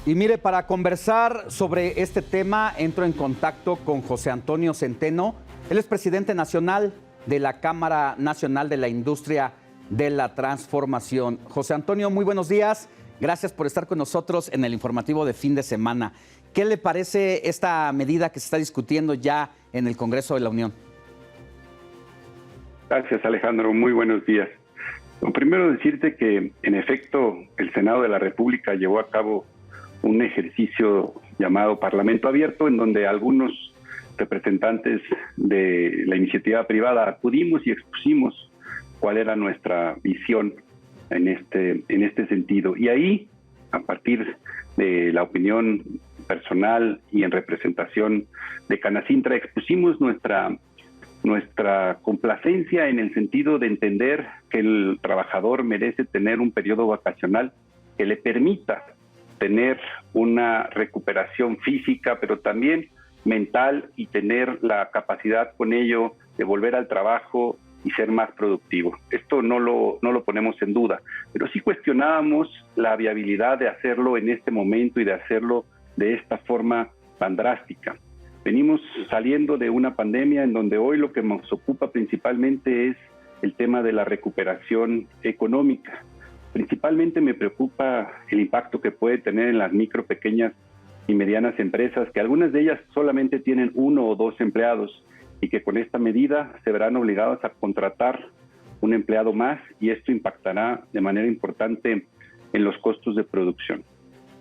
Y mire, para conversar sobre este tema, entro en contacto con José Antonio Centeno. Él es presidente nacional de la Cámara Nacional de la Industria de la Transformación. José Antonio, muy buenos días. Gracias por estar con nosotros en el informativo de fin de semana. ¿Qué le parece esta medida que se está discutiendo ya en el Congreso de la Unión? Gracias, Alejandro. Muy buenos días. Lo primero, decirte que, en efecto, el Senado de la República llevó a cabo un ejercicio llamado Parlamento Abierto, en donde algunos representantes de la iniciativa privada acudimos y expusimos cuál era nuestra visión en este sentido. Y ahí, a partir de la opinión personal y en representación de Canacintra, expusimos nuestra complacencia en el sentido de entender que el trabajador merece tener un periodo vacacional que le permita tener una recuperación física, pero también mental, y tener la capacidad con ello de volver al trabajo y ser más productivo. Esto no lo ponemos en duda, pero sí cuestionábamos la viabilidad de hacerlo en este momento y de hacerlo de esta forma tan drástica. Venimos saliendo de una pandemia en donde hoy lo que nos ocupa principalmente es el tema de la recuperación económica. Principalmente me preocupa el impacto que puede tener en las micro, pequeñas y medianas empresas, que algunas de ellas solamente tienen 1 o 2 empleados y que con esta medida se verán obligados a contratar un empleado más, y esto impactará de manera importante en los costos de producción.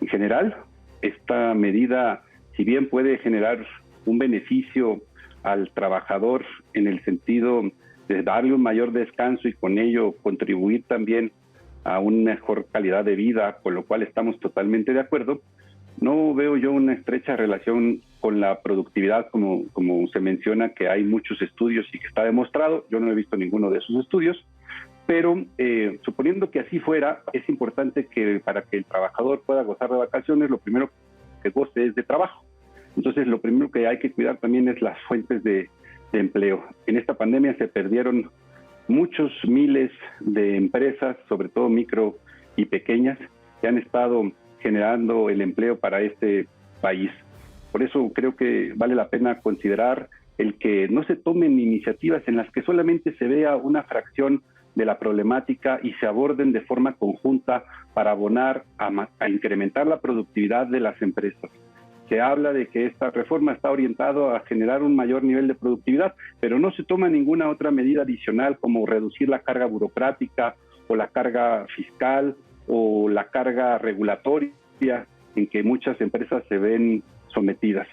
En general, esta medida, si bien puede generar un beneficio al trabajador en el sentido de darle un mayor descanso y con ello contribuir también a una mejor calidad de vida, con lo cual estamos totalmente de acuerdo, no veo yo una estrecha relación con la productividad, como se menciona, que hay muchos estudios y que está demostrado. Yo no he visto ninguno de esos estudios, pero suponiendo que así fuera, es importante que para que el trabajador pueda gozar de vacaciones, lo primero que goce es de trabajo. Entonces, lo primero que hay que cuidar también es las fuentes de empleo. En esta pandemia se perdieron muchos miles de empresas, sobre todo micro y pequeñas, que han estado generando el empleo para este país. Por eso creo que vale la pena considerar el que no se tomen iniciativas en las que solamente se vea una fracción de la problemática y se aborden de forma conjunta para abonar a incrementar la productividad de las empresas. Se habla de que esta reforma está orientada a generar un mayor nivel de productividad, pero no se toma ninguna otra medida adicional como reducir la carga burocrática o la carga fiscal o la carga regulatoria en que muchas empresas se ven sometidas.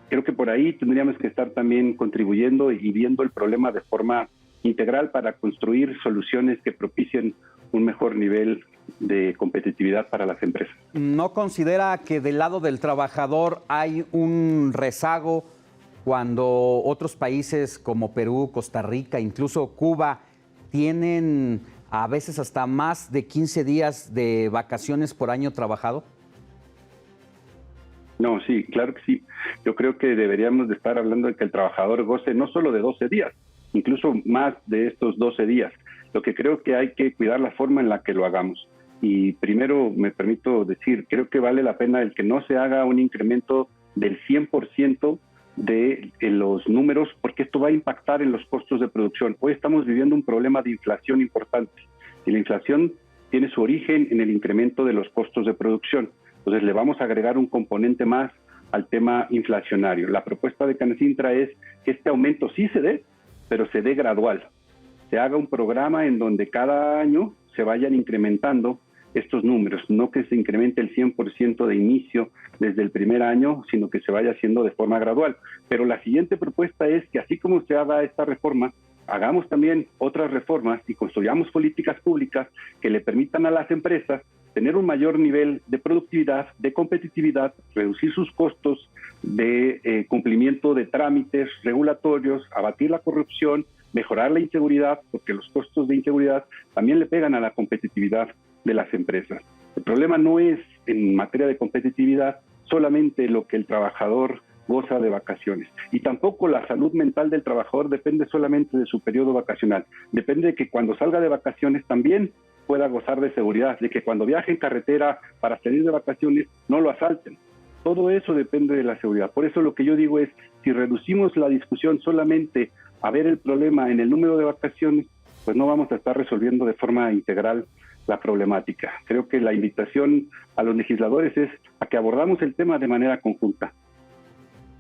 Creo que por ahí tendríamos que estar también contribuyendo y viendo el problema de forma integral para construir soluciones que propicien un mejor nivel de competitividad para las empresas. ¿No considera que del lado del trabajador hay un rezago cuando otros países como Perú, Costa Rica, incluso Cuba, tienen a veces hasta más de 15 días de vacaciones por año trabajado? No, sí, claro que sí. Yo creo que deberíamos de estar hablando de que el trabajador goce no solo de 12 días, incluso más de estos 12 días. Lo que creo que hay que cuidar la forma en la que lo hagamos. Y primero me permito decir, creo que vale la pena el que no se haga un incremento del 100% de los números, porque esto va a impactar en los costos de producción. Hoy estamos viviendo un problema de inflación importante, y la inflación tiene su origen en el incremento de los costos de producción. Entonces le vamos a agregar un componente más al tema inflacionario. La propuesta de Canacintra es que este aumento sí se dé, pero se dé gradual. Se haga un programa en donde cada año se vayan incrementando estos números, no que se incremente el 100% de inicio desde el primer año, sino que se vaya haciendo de forma gradual. Pero la siguiente propuesta es que así como se haga esta reforma, hagamos también otras reformas y construyamos políticas públicas que le permitan a las empresas tener un mayor nivel de productividad, de competitividad, reducir sus costos de cumplimiento de trámites regulatorios, abatir la corrupción, mejorar la inseguridad, porque los costos de inseguridad también le pegan a la competitividad de las empresas. El problema no es, en materia de competitividad, solamente lo que el trabajador goza de vacaciones. Y tampoco la salud mental del trabajador depende solamente de su periodo vacacional. Depende de que cuando salga de vacaciones también pueda gozar de seguridad, de que cuando viaje en carretera para salir de vacaciones no lo asalten. Todo eso depende de la seguridad. Por eso lo que yo digo es, si reducimos la discusión solamente a ver el problema en el número de vacaciones, pues no vamos a estar resolviendo de forma integral la problemática. Creo que la invitación a los legisladores es a que abordamos el tema de manera conjunta.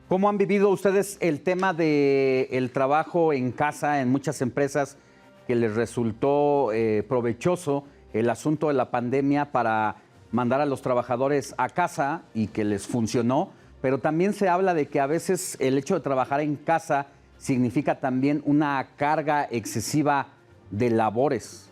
¿Cómo han vivido ustedes el tema del trabajo en casa en muchas empresas que les resultó provechoso el asunto de la pandemia para mandar a los trabajadores a casa y que les funcionó? Pero también se habla de que a veces el hecho de trabajar en casa significa también una carga excesiva de labores.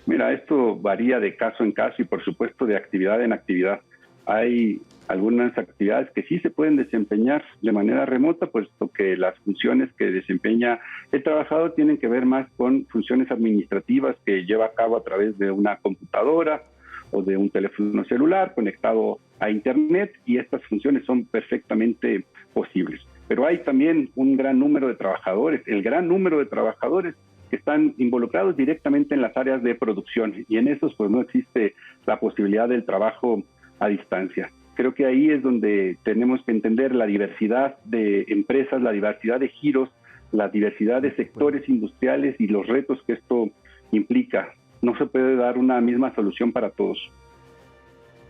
Mira, esto varía de caso en caso y por supuesto de actividad en actividad. Hay algunas actividades que sí se pueden desempeñar de manera remota, puesto que las funciones que desempeña el trabajador tienen que ver más con funciones administrativas que lleva a cabo a través de una computadora o de un teléfono celular conectado a Internet, y estas funciones son perfectamente posibles. Pero hay también un gran número de trabajadores, el gran número de trabajadores que están involucrados directamente en las áreas de producción, y en esos pues no existe la posibilidad del trabajo a distancia. Creo que ahí es donde tenemos que entender la diversidad de empresas, la diversidad de giros, la diversidad de sectores industriales y los retos que esto implica. No se puede dar una misma solución para todos.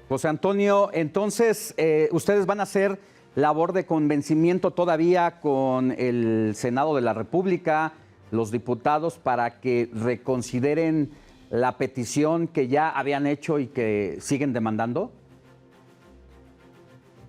José Antonio, entonces, ¿ustedes van a hacer labor de convencimiento todavía con el Senado de la República, los diputados, para que reconsideren la petición que ya habían hecho y que siguen demandando?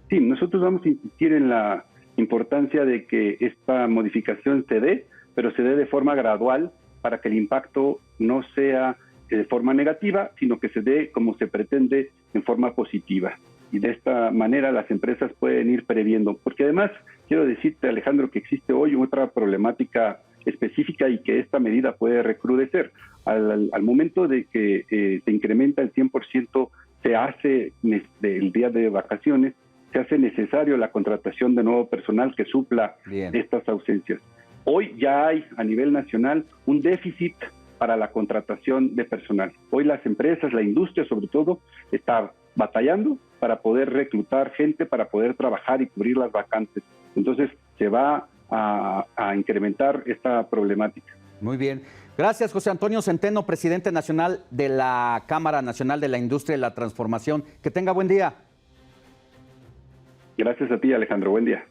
Sí, nosotros vamos a insistir en la importancia de que esta modificación se dé, pero se dé de forma gradual para que el impacto no sea de forma negativa, sino que se dé como se pretende en forma positiva. Y de esta manera las empresas pueden ir previendo. Porque además, quiero decirte, Alejandro, que existe hoy otra problemática específica y que esta medida puede recrudecer. Al momento de que se incrementa el 100%, se hace el día de vacaciones, se hace necesario la contratación de nuevo personal que supla estas ausencias. Hoy ya hay a nivel nacional un déficit para la contratación de personal. Hoy las empresas, la industria sobre todo, está batallando para poder reclutar gente, para poder trabajar y cubrir las vacantes. Entonces se va a incrementar esta problemática. Muy bien. Gracias, José Antonio Centeno, presidente nacional de la Cámara Nacional de la Industria y la Transformación. Que tenga buen día. Gracias a ti, Alejandro. Buen día.